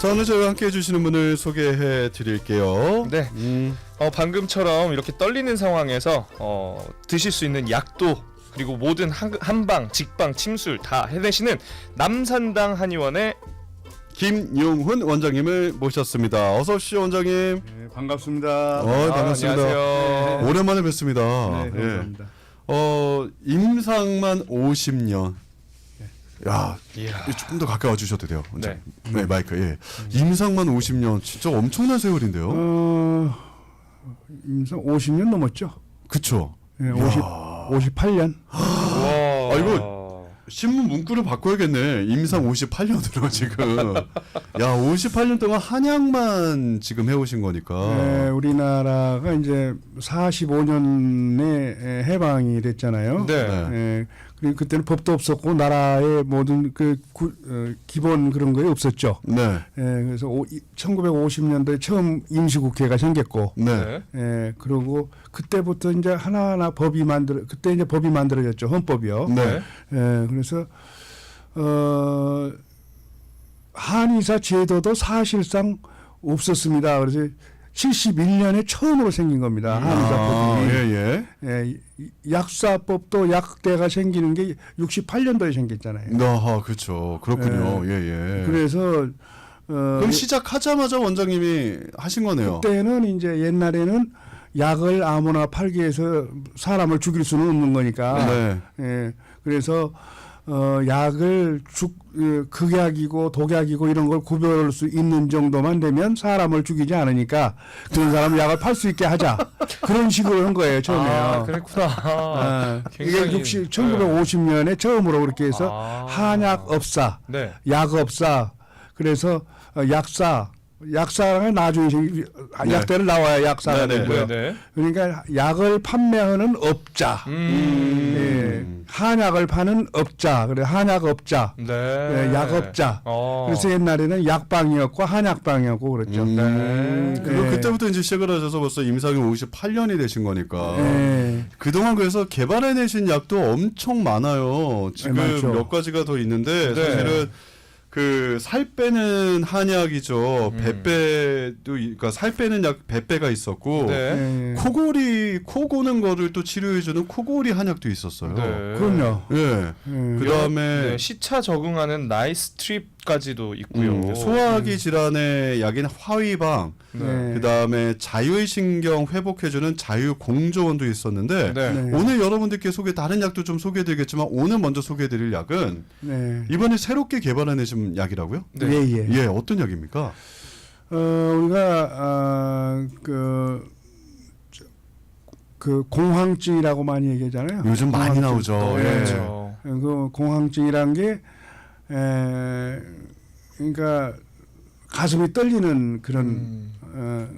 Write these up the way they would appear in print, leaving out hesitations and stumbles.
자, 오늘 저희와 함께 해주시는 분을 소개해 드릴게요. 네. 방금처럼 이렇게 떨리는 상황에서 드실 수 있는 약도 그리고 모든 한방, 직방, 침술 다 해내시는 남산당 한의원의 김용훈 원장님을 모셨습니다. 어서 오십시오, 원장님. 네, 반갑습니다. 반갑습니다. 안녕하세요. 오랜만에 뵙습니다. 네, 감사합니다. 임상만 50년. 야, 이야. 조금 더 가까워 주셔도 돼요. 원장님. 네. 네, 마이크. 예. 임상만 50년, 진짜 엄청난 세월인데요. 임상 50년 넘었죠? 그쵸? 네, 이야. 58년. 와. 이거 신문 문구를 바꿔야겠네. 임상 58년으로 지금. 야, 58년 동안 한약만 지금 해오신 거니까. 네, 우리나라가 이제 45년에 해방이 됐잖아요. 네. 네, 그리고 그때는 법도 없었고 나라의 모든 기본 그런 거에 없었죠. 네. 그래서 1950년도에 처음 임시국회가 생겼고, 네. 그리고 그때부터 이제 하나하나 그때 이제 법이 만들어졌죠. 헌법이요. 네. 그래서 한의사 제도도 사실상 없었습니다. 그래서 71년에 처음으로 생긴 겁니다. 한의사법이. 예. 약사법도 약대가 생기는 게 68년도에 생겼잖아요. 그렇죠. 그렇군요. 예. 그래서 그럼 시작하자마자 원장님이 하신 거네요. 그때는 이제 옛날에는 약을 아무나 팔기 위해서 사람을 죽일 수는 없는 거니까. 네. 그래서 약을 극약이고 독약이고 이런 걸 구별할 수 있는 정도만 되면 사람을 죽이지 않으니까 그런 사람 약을 팔 수 있게 하자. 그런 식으로 한 거예요, 처음에요. 그랬구나. 이게 굉장히, 1950년에 처음으로 그렇게 해서 한약업사, 네. 약업사, 그래서 약사가 나중에 약대를 나와야 약사가 네, 되고요. 네. 그러니까 약을 판매하는 업자, 한약을 파는 업자, 그래 한약업자, 네. 약업자. 그래서 옛날에는 약방이었고 한약방이었고 그랬죠. 그리고 그때부터 이제 시작을 하셔서 벌써 임상이 58년이 되신 거니까. 그동안 그래서 개발해내신 약도 엄청 많아요. 지금 많죠. 몇 가지가 더 있는데 네. 사실은 그 살 빼는 한약이죠. 배빼도, 그러니까 살 빼는 약 배빼가 있었고, 네. 코 고는 거를 또 치료해주는 코골이 한약도 있었어요. 네. 그럼요. 예. 그 다음에 네, 시차 적응하는 나이스트립까지도 있고요. 소화기 질환의 약인 화위방, 네. 그 다음에 자율신경 회복해주는 자율공조원도 있었는데, 네. 네. 오늘 여러분들께 다른 약도 좀 소개해드리겠지만, 오늘 먼저 소개해드릴 약은 네. 이번에 새롭게 개발해내신 약이라고요? 네. 예. 어떤 약입니까? 우리가 그 공황증이라고 많이 얘기하잖아요. 요즘 많이 나오죠. 네. 그렇죠. 그 공황증이란 게 그러니까 가슴이 떨리는 그런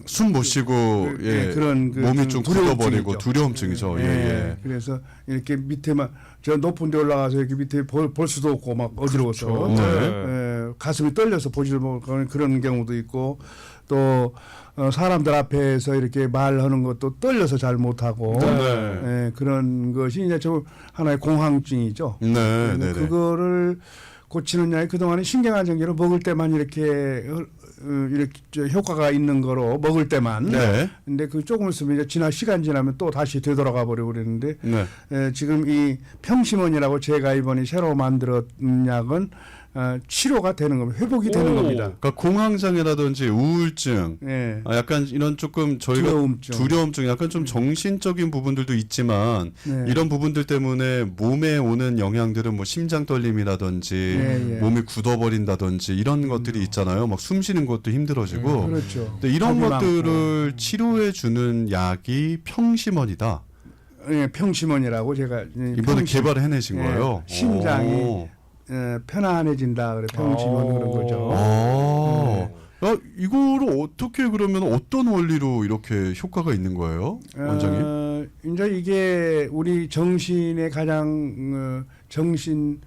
숨 못 쉬고, 그런 몸이 좀 굳어버리고 두려움증이죠. 두려움증이죠. 그래서 이렇게 밑에만 저 높은 데 올라가서 이렇게 밑에 볼 수도 없고 막 어지러워서 그렇죠. 네. 가슴이 떨려서 보지를 못하는 그런 경우도 있고 또 사람들 앞에서 이렇게 말하는 것도 떨려서 잘 못하고 네. 그런 것이 이제 좀 하나의 공황증이죠. 네. 그거를 고치는 약이 그동안에 신경안정제를 먹을 때만 이렇게 효과가 있는 거로 먹을 때만. 네. 근데 그 조금 있으면 이제 시간 지나면 또 다시 되돌아가 버리고 그랬는데 네. 지금 이 평심원이라고 제가 이번에 새로 만들었는 약은 치료가 되는 겁니다. 회복이 되는 겁니다. 그러니까 공황장애라든지 우울증, 예. 약간 이런 조금 저희가 두려움증, 약간 좀 정신적인 부분들도 있지만 네. 이런 부분들 때문에 몸에 오는 영향들은 뭐 심장 떨림이라든지 몸이 굳어버린다든지 이런 것들이 있잖아요. 막 숨 쉬는 것도 힘들어지고. 그렇죠. 근데 이런 겁이 것들을 많고. 치료해 주는 약이 평심원이다. 예, 평심원이라고 제가 이번에 개발해내신 예, 거예요. 심장이 편안해진다 그래 평심원 그런 거죠. 이거를 어떻게 그러면 어떤 원리로 이렇게 효과가 있는 거예요, 원장님? 이제 이게 우리 정신에 가장 정신에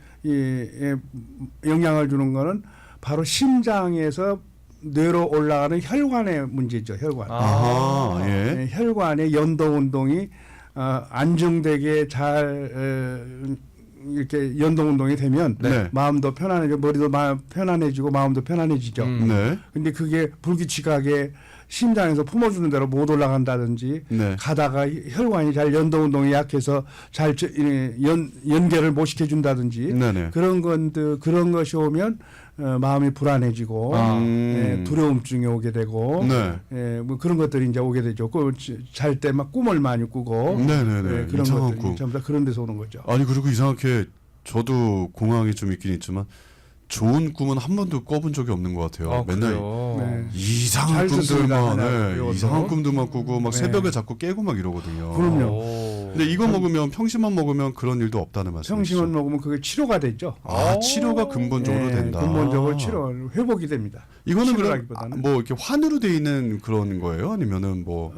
영향을 주는 거는 바로 심장에서 뇌로 올라가는 혈관의 문제죠. 혈관. 혈관의 연도 운동이 안정되게 잘 이렇게 연동 운동이 되면 네. 마음도 편안해지고 머리도 편안해지고 마음도 편안해지죠. 네. 근데 그게 불규칙하게 심장에서 품어주는 대로 못 올라간다든지 네. 가다가 혈관이 잘 연동 운동이 약해서 잘 연결을 못 시켜준다든지 네네. 그런 것이 오면 마음이 불안해지고 두려움증이 오게 되고 네. 뭐 그런 것들이 이제 오게 되죠. 잘 때 막 꿈을 많이 꾸고 네네네. 그런 이상한 것들이 꿈. 전부 다 그런 데서 오는 거죠. 아니 그리고 이상하게 저도 공황이 좀 있긴 있지만 좋은 꿈은 한 번도 꿔본 적이 없는 것 같아요. 맨날 그래요? 네. 이상한 잘 듣습니다, 꿈들만 하나, 이상한 꿈들만 꾸고 막 네. 새벽에 자꾸 깨고 막 이러거든요. 그럼요. 오. 근데 이거 먹으면 평심만 먹으면 그런 일도 없다는 말씀이시죠? 평심을 먹으면 그게 치료가 되죠. 아 치료가 근본적으로 된다. 근본적으로 치료 회복이 됩니다. 이거는 그럼 치료라기보다는. 뭐 이렇게 환으로 돼 있는 그런 거예요? 아니면은 뭐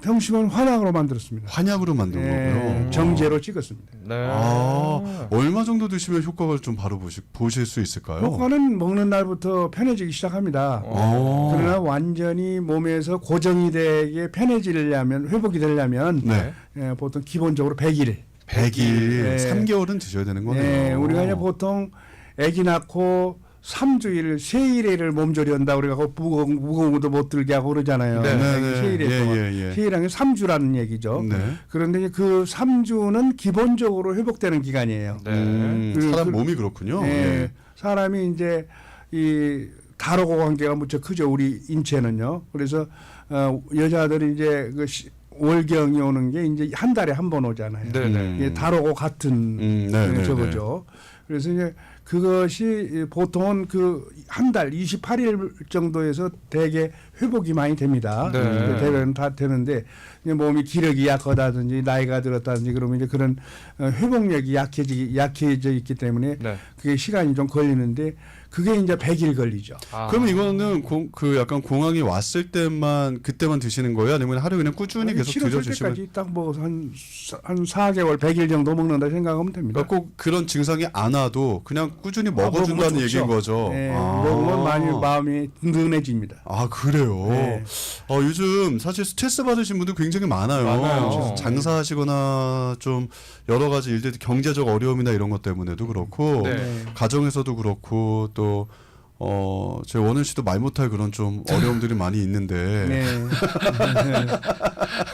평심은 환약으로 만들었습니다. 환약으로 만든 거고요. 정제로 찍었습니다. 네. 아 얼마 정도 드시면 효과를 좀 바로 보실 수 있을까요? 효과는 먹는 날부터 편해지기 시작합니다. 어. 그러나 완전히 몸에서 고정이 되게 편해지려면 회복이 되려면 네. 보통 기본적으로 100일. 100일, 네. 3개월은 드셔야 되는 거네요. 네, 우리가 이제 보통 아기 낳고 3주일, 3일을 몸조리 한다 우리가 무거운 것도 못 들게 하고 그러잖아요. 네, 네, 3일에 예, 동안. 예, 예. 3일이라는 게 3주라는 얘기죠. 네. 그런데 그 3주는 기본적으로 회복되는 기간이에요. 네. 사람 몸이 그렇군요. 네, 예. 사람이 이제 이 다로고 관계가 무척 크죠. 우리 인체는요. 그래서 여자들이 이제 월경이 오는 게 이제 한 달에 한 번 오잖아요. 네네. 이게 다로고 같은 네, 저거죠. 그래서 이제 그것이 보통은 그 한 달 28일 정도에서 대개 회복이 많이 됩니다. 네. 대부분 다 되는데 이제 몸이 기력이 약하다든지 나이가 들었다든지 그러면 이제 그런 회복력이 약해져 있기 때문에 네. 그게 시간이 좀 걸리는데 그게 이제 100일 걸리죠. 아. 그러면 이거는 그 약간 공황이 왔을 때만 그때만 드시는 거예요? 아니면 하루 그냥 꾸준히 계속 치료될 드셔주시면? 때까지 딱 뭐 한 4개월, 100일 정도 먹는다 생각하면 됩니다. 그러니까 꼭 그런 증상이 안 와도 그냥 꾸준히 먹으면 먹어준다는 좋죠. 얘기인 거죠. 네, 아. 먹으면 많이 마음이 든든해집니다. 아 그래요. 네. 요즘 사실 스트레스 받으신 분들 굉장히 많아요. 많아요. 장사하시거나 좀 여러 가지 일들 경제적 어려움이나 이런 것 때문에도 그렇고 네. 가정에서도 그렇고 또 제 원은 씨도 말 못할 그런 좀 어려움들이 많이 있는데 네.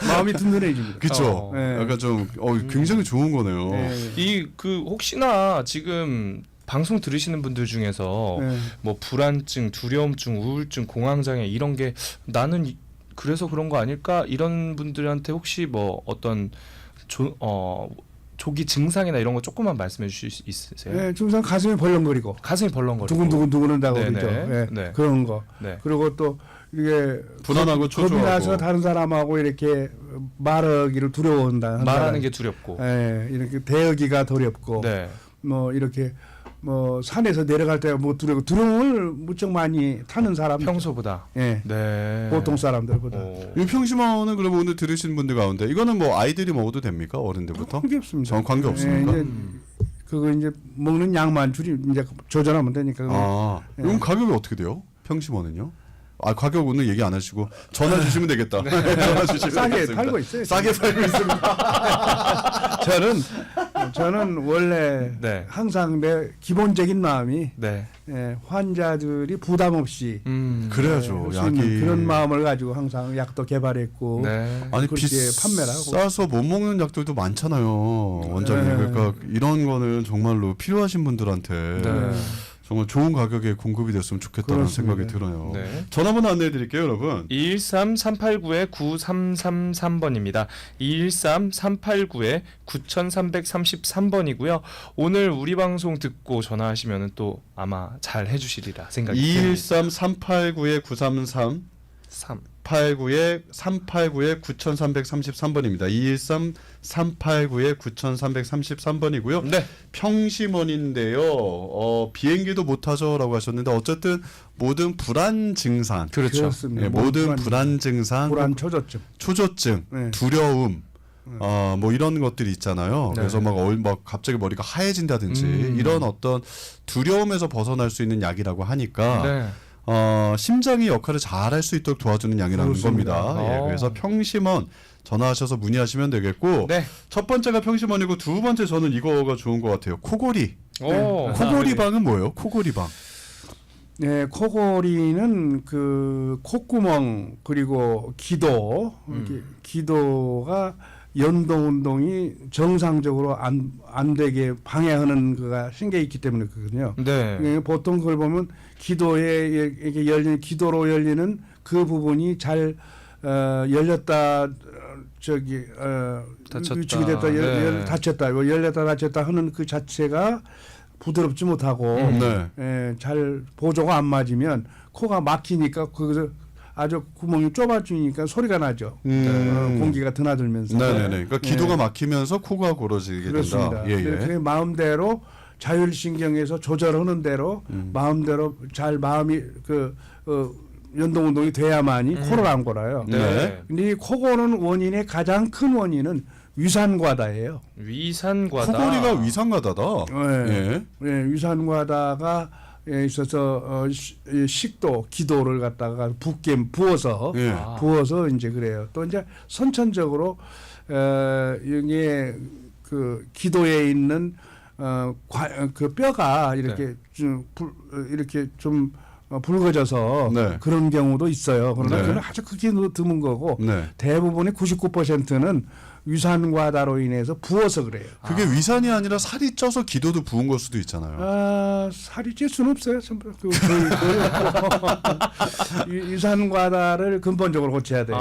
마음이 든든해집니다. 그렇죠. 네. 약간 좀 굉장히 좋은 거네요. 네. 이 혹시나 지금 방송 들으시는 분들 중에서 네. 뭐 불안증, 두려움증, 우울증, 공황장애 이런 게 나는 그래서 그런 거 아닐까 이런 분들한테 혹시 뭐 어떤 조기 증상이나 이런 거 조금만 말씀해 주실 수 있으세요? 네, 증상 가슴이 벌렁거리고 가슴이 벌렁거리고 두근두근 한다고 네네. 그러죠. 네. 네. 그런 거. 네. 그리고 또 이게 불안하고 겁이 초조하고. 나서 다른 사람하고 이렇게 말하기를 두려워한다. 말하는 게 두렵고. 네, 이렇게 대하기가 두렵고 네. 뭐 이렇게 뭐 산에서 내려갈 때가 뭐 두려움을 무척 많이 타는 사람 평소보다. 예. 네. 보통 사람들보다 평심원은 그러면 오늘 들으신 분들 가운데 이거는 뭐 아이들이 먹어도 됩니까? 어른들부터? 관계 없습니다. 전 관계 없습니까? 이제 그거 이제 먹는 양만 이제 조절하면 되니까. 아, 그럼 가격이 어떻게 돼요? 평심원은요? 아, 가격 오늘 얘기 안 하시고 전화 주시면 되겠다. 전화 주시면 싸게 되겠습니다. 팔고 있어요. 싸게 팔고 있습니다. 저는 원래 네. 항상 내 기본적인 마음이 네. 환자들이 부담 없이 그래야죠. 할수 있는 약이 그런 마음을 가지고 항상 약도 개발했고 네. 아니 그렇게 판매를 하고. 비싸서 못 먹는 약들도 많잖아요, 원장님. 네. 그러니까 이런 거는 정말로 필요하신 분들한테 네. 정말 좋은 가격에 공급이 됐으면 좋겠다는 그렇습니다. 생각이 들어요. 네. 전화번호 안내해 드릴게요, 여러분. 213-389-9333번입니다. 213-389-9333번이고요. 오늘 우리 방송 듣고 전화하시면 또 아마 잘 해주시리라 생각이 듭니다. 213-389-933 389-9333번입니다. 213-389-9333번이고요. 네. 평심원인데요. 비행기도 못 타죠라고 하셨는데 어쨌든 모든 불안 증상, 그렇죠. 그렇습니다. 예, 모든 불안 증상, 불안 초조증. 초조증, 네. 두려움, 뭐 이런 것들이 있잖아요. 네. 그래서 막 갑자기 머리가 하얘진다든지 이런 어떤 두려움에서 벗어날 수 있는 약이라고 하니까 네. 심장이 역할을 잘 할 수 있도록 도와주는 약이라는 그렇습니다. 겁니다. 예, 그래서 평심원 전화하셔서 문의하시면 되겠고 네. 첫 번째가 평심원이고 두 번째 저는 이거가 좋은 것 같아요. 코골이. 오. 코골이방은 뭐예요? 코골이방. 네, 코골이는 그 콧구멍 그리고 기도, 이렇게 기도가 연동 운동이 정상적으로 안 되게 방해하는 거가 생겨 있기 때문에 그거든요. 네. 보통 그걸 보면 기도에 이렇게 열리는 기도로 열리는 그 부분이 잘 열렸다 닫혔다. 위축이 됐다 네. 닫혔다 열렸다 닫혔다 하는 그 자체가 부드럽지 못하고 네. 잘 보조가 안 맞으면 코가 막히니까 거기서 아주 구멍이 좁아지니까 소리가 나죠. 공기가 드나들면서. 네네네. 그러니까 기도가 막히면서 코가 골어지게 그렇습니다. 된다. 예, 예. 그게 마음대로 자율신경에서 조절하는 대로 마음대로 잘 마음이 연동 운동이 돼야만이 코를 안 골아요. 네. 근데 이 코고는 원인의 가장 큰 원인은 위산과다예요. 위산과다. 코골이가 위산과다다. 네. 예, 위산과다가 있어서 식도, 기도를 갖다가 부어서 예. 부어서 이제 그래요. 또 이제 선천적으로 이게 그 기도에 있는 그 뼈가 이렇게 이렇게 좀 붉어져서 네. 그런 경우도 있어요. 그러나 네. 그건 아주 극히 드문 거고 네. 대부분의 99%는 위산과다로 인해서 부어서 그래요. 그게 위산이 아니라 살이 쪄서 기도도 부은 걸 수도 있잖아요. 살이 찔 수는 없어요. 위산과다를 근본적으로 고쳐야 돼요.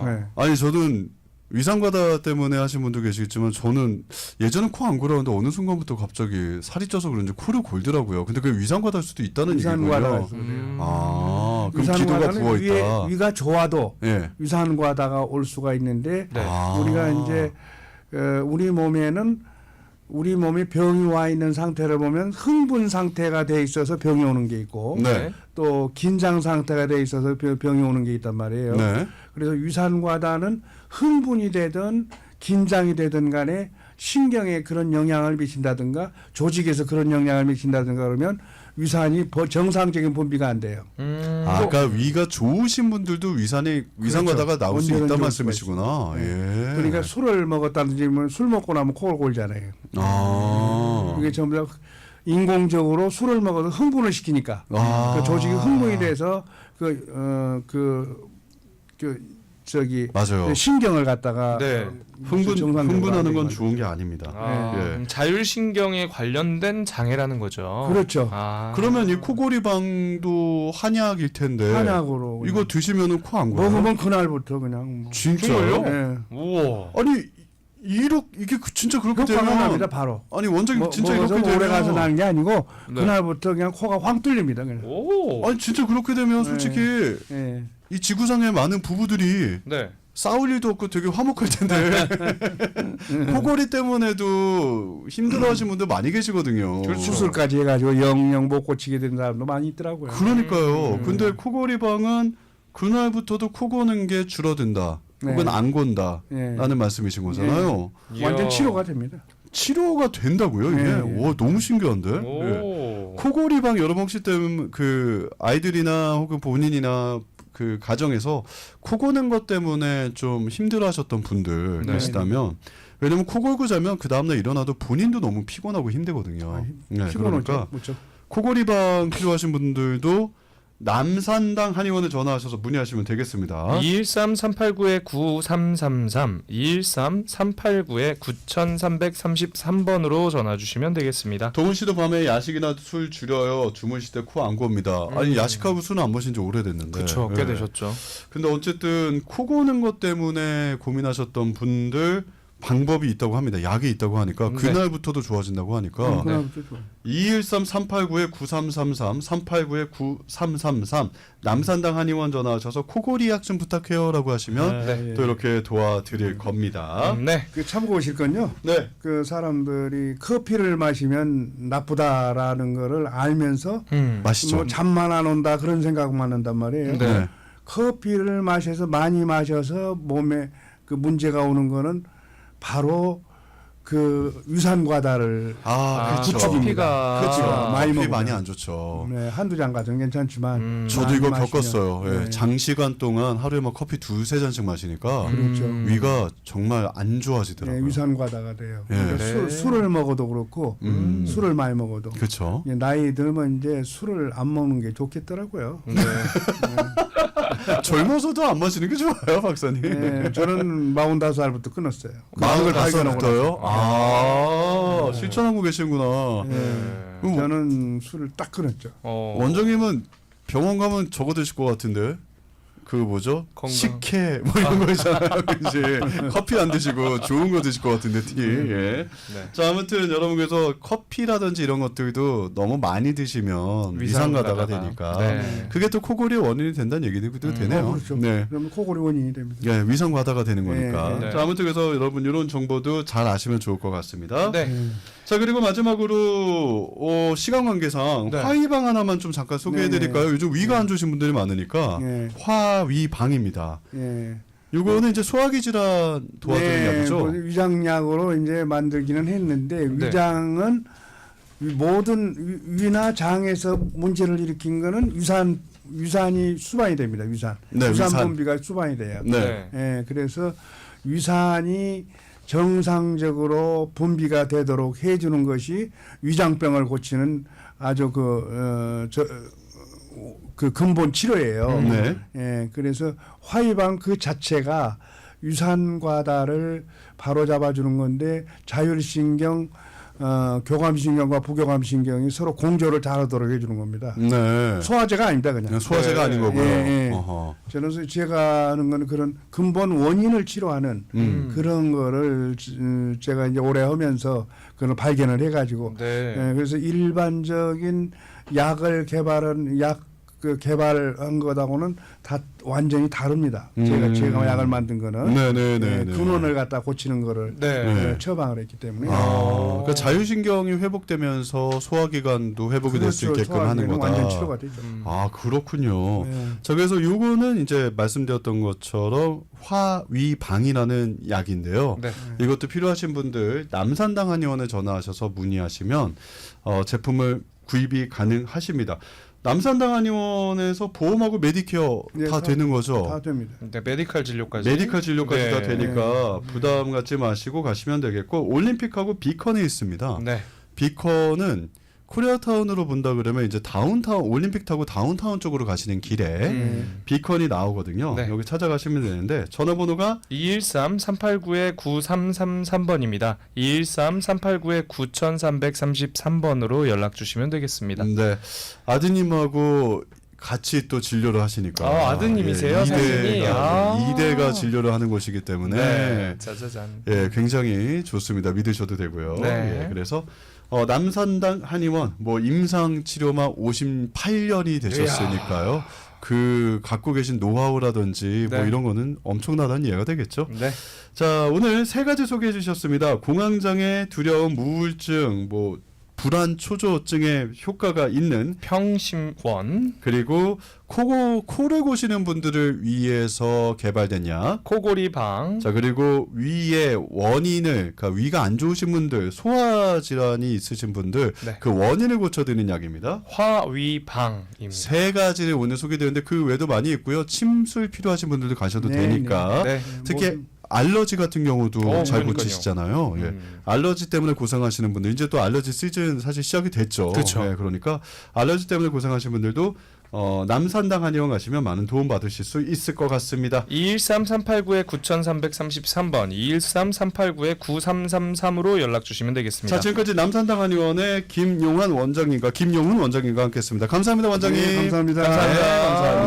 네. 아니 저는 위산과다 때문에 하신 분도 계시겠지만 저는 예전에 코 안 골았는데 어느 순간부터 갑자기 살이 쪄서 그런지 코를 골더라고요. 근데 그게 위산과다일 수도 있다는 위산과다가 얘기군요. 있어요. 그럼 기도가 부어 있다. 위가 좋아도 예. 위산과다가 올 수가 있는데 네. 우리가 이제 우리 몸에는 우리 몸에 병이 와 있는 상태를 보면 흥분 상태가 돼 있어서 병이 오는 게 있고 네. 또 긴장 상태가 돼 있어서 병이 오는 게 있단 말이에요. 네. 그래서 위산과다는 흥분이 되든 긴장이 되든 간에 신경에 그런 영향을 미친다든가 조직에서 그런 영향을 미친다든가 그러면 위산이 정상적인 분비가 안 돼요. 아까 위가 좋으신 분들도 위산과다가 나올 수 언제든지 있다는 올 수가 말씀이시구나. 예. 그러니까 술을 먹었다든지 술 먹고 나면 코를 골잖아요. 아. 이게 전부 다 인공적으로 술을 먹어서 흥분을 시키니까 그 조직이 흥분이 돼서 맞아요. 신경을 갖다가 네. 흥분하는 건 좋은 게 아닙니다. 예. 자율신경에 관련된 장애라는 거죠. 그렇죠. 그러면 이 코골이방도 한약일 텐데 한약으로 이거 드시면은 코 안 골아요? 먹으면 그날부터 그냥 뭐. 진짜요? 예. 우와. 아니 이게 진짜 그렇게 효과가 되면 납니다 바로. 아니 원장님 진짜 먹어서 이렇게 되면 오래 가서 나는 게 아니고 네. 그날부터 그냥 코가 확 뚫립니다. 그냥. 오. 아니 진짜 그렇게 되면 솔직히 예. 이 지구상의 많은 부부들이 네. 싸울 일도 없고 되게 화목할 텐데 코골이 때문에도 힘들어하시는 분들 많이 계시거든요. 그렇죠. 수술까지 해가지고 영영 못 고치게 된 사람도 많이 있더라고요. 그러니까요. 근데 코골이방은 그날부터도 코 고는 게 줄어든다. 혹은 네. 안 곤다. 예. 라는 말씀이신 거잖아요. 완전 이야. 치료가 됩니다. 치료가 된다고요, 이게? 네. 와, 너무 신기한데? 예. 오. 코골이방 여러분 혹시 때문에 그 아이들이나 혹은 본인이나 그 가정에서 코 고는 것 때문에 좀 힘들어하셨던 분들 네. 계시다면 왜냐면 코 골고 자면 그 다음날 일어나도 본인도 너무 피곤하고 힘들거든요. 네, 그러니까 그렇죠. 코골이방 필요하신 분들도 남산당 한의원에 전화하셔서 문의하시면 되겠습니다. 213-389-9333 213-389-9333번으로 전화 주시면 되겠습니다. 동훈 씨도 밤에 야식이나 술 줄여요. 주무실 때 코 안 겁니다. 아니 야식하고 술은 안 마신 지 오래됐는데. 그렇죠. 꽤 예. 되셨죠. 근데 어쨌든 코 고는 것 때문에 고민하셨던 분들 방법이 있다고 합니다. 약이 있다고 하니까 네. 그날부터도 좋아진다고 하니까 그날부터 좋아. 213-389-9333 389-9333 남산당 한의원 전화하셔서 코골이 약 좀 부탁해요라고 하시면 네. 또 이렇게 도와드릴 겁니다. 네. 그 참고하실 건요. 네. 그 사람들이 커피를 마시면 나쁘다라는 거를 알면서 마시죠. 뭐 잠만 안 온다 그런 생각만 한단 말이에요. 네. 커피를 마셔서 많이 마셔서 몸에 그 문제가 오는 거는 바로 그 유산과다를 그렇죠. 커피가 그렇죠. 많이 커피 먹으면. 많이 안 좋죠. 네, 한두 잔 가져는 괜찮지만 저도 이거 많이 마시면. 겪었어요. 예, 네. 장시간 동안 하루에 막 커피 2-3잔씩 마시니까 그렇죠. 위가 정말 안 네, 좋아지더라고요. 유산과다가 돼요. 예. 그러니까 네. 술을 먹어도 그렇고 술을 많이 먹어도 그렇죠. 이제 나이 들면 이제 술을 안 먹는 게 좋겠더라고요. 네. 젊어서도 안 마시는 게 좋아요, 박사님. 네, 저는 45살부터 끊었어요. 그 마흔 걸 발견하고 다섯부터요? 나서. 실천하고 계시는구나. 네. 그럼 저는 술을 딱 끊었죠. 원장님은 병원 가면 저거 드실 것 같은데. 그 뭐죠? 건강. 식혜 뭐 이런 거 있잖아요. 그지? 커피 안 드시고 좋은 거 드실 것 같은데 티. 예. 네. 자, 아무튼 여러분께서 커피라든지 이런 것들도 너무 많이 드시면 위산과다가 되니까 네. 그게 또 코골이의 원인이 된다는 얘기도 되네요. 그렇죠. 네. 그러면 코골이 원인이 됩니다. 예, 위산과다가 되는 거니까. 네. 자, 아무튼 그래서 여러분 이런 정보도 잘 아시면 좋을 것 같습니다. 네. 자, 그리고 마지막으로 시간 관계상 네. 화위방 하나만 좀 잠깐 소개해드릴까요? 요즘 위가 안 좋으신 분들이 많으니까 네. 화위방입니다. 예. 요거는 이제 소화기 질환 도와주는 약이죠. 뭐 위장약으로 이제 만들기는 했는데 네. 위장은 모든 위나 장에서 문제를 일으킨 거는 위산이 수반이 됩니다. 위산. 네, 위산 위산. 분비가 수반이 돼요. 네. 예, 그래서 위산이 정상적으로 분비가 되도록 해주는 것이 위장병을 고치는 아주 그 근본 치료예요. 네. 예, 그래서 화이방 그 자체가 유산과다를 바로 잡아주는 건데 자율신경, 교감신경과 부교감신경이 서로 공조를 잘하도록 해주는 겁니다. 네. 소화제가 아닙니다, 그냥. 소화제가 아닌 거고요. 예, 예. 어허. 저는 제가 하는 건 그런 근본 원인을 치료하는 그런 거를 제가 이제 오래 하면서 그걸 발견을 해가지고 네. 예, 그래서 일반적인 약을 개발한 것하고는 다 완전히 다릅니다. 제가 약을 만든 거는 네네네. 근원을 갖다 고치는 거를 네. 처방을 했기 때문에 그러니까 자율신경이 회복되면서 소화기관도 회복이 될 수 그렇죠. 있게끔 하는 소화기는 거다. 완전 치료가 되죠. 아, 그렇군요. 네. 자, 그래서 요거는 이제 말씀드렸던 것처럼 화위방이라는 약인데요. 네. 이것도 필요하신 분들 남산당 한의원에 전화하셔서 문의하시면 제품을 구입이 가능하십니다. 남산당 한의원에서 보험하고 메디케어 예, 다 되는 거죠. 다 됩니다. 네, 메디컬 진료까지. 메디컬 진료까지 네. 다 되니까 부담 갖지 마시고 가시면 되겠고 올림픽하고 비컨에 있습니다. 네. 비컨은 코리아타운으로 본다 그러면 이제 다운타운 올림픽 타고 다운타운 쪽으로 가시는 길에 비컨이 나오거든요. 네. 여기 찾아가시면 되는데 전화번호가 213-389-9333번입니다. 213-389-9333번으로 연락 주시면 되겠습니다. 네, 아드님하고 같이 또 진료를 하시니까 아드님이세요, 사진이? 이대가 진료를 하는 곳이기 때문에 네. 짜자잔. 예, 굉장히 좋습니다. 믿으셔도 되고요. 네. 예, 그래서 남산당 한의원 뭐 임상 치료만 58년이 되셨으니까요. 그 갖고 계신 노하우라든지 네. 뭐 이런 거는 엄청나다는 이해가 되겠죠. 네. 자, 오늘 세 가지 소개해 주셨습니다. 공황장애, 두려움, 우울증, 뭐 불안, 초조증에 효과가 있는 평심원, 그리고 코를 고시는 분들을 위해서 개발된 약. 코골이방, 자, 그리고 위의 원인을, 그러니까 위가 안 좋으신 분들, 소화 질환이 있으신 분들, 네. 그 원인을 고쳐드리는 약입니다. 화위방입니다. 세 가지를 오늘 소개드렸는데 그 외에도 많이 있고요. 침술 필요하신 분들도 가셔도 네, 되니까. 네. 특히 알러지 같은 경우도 잘 그러니까요. 고치시잖아요. 예. 알러지 때문에 고생하시는 분들, 이제 또 알러지 시즌 사실 시작이 됐죠. 그렇죠. 예, 그러니까 알러지 때문에 고생하시는 분들도 남산당 한의원 가시면 많은 도움 받으실 수 있을 것 같습니다. 213-389-9333번, 213-389-9333으로 연락 주시면 되겠습니다. 자, 지금까지 남산당 한의원의 김용환 원장님과 김용훈 원장님과 함께했습니다. 감사합니다, 원장님. 네, 감사합니다. 감사합니다. 네, 감사합니다.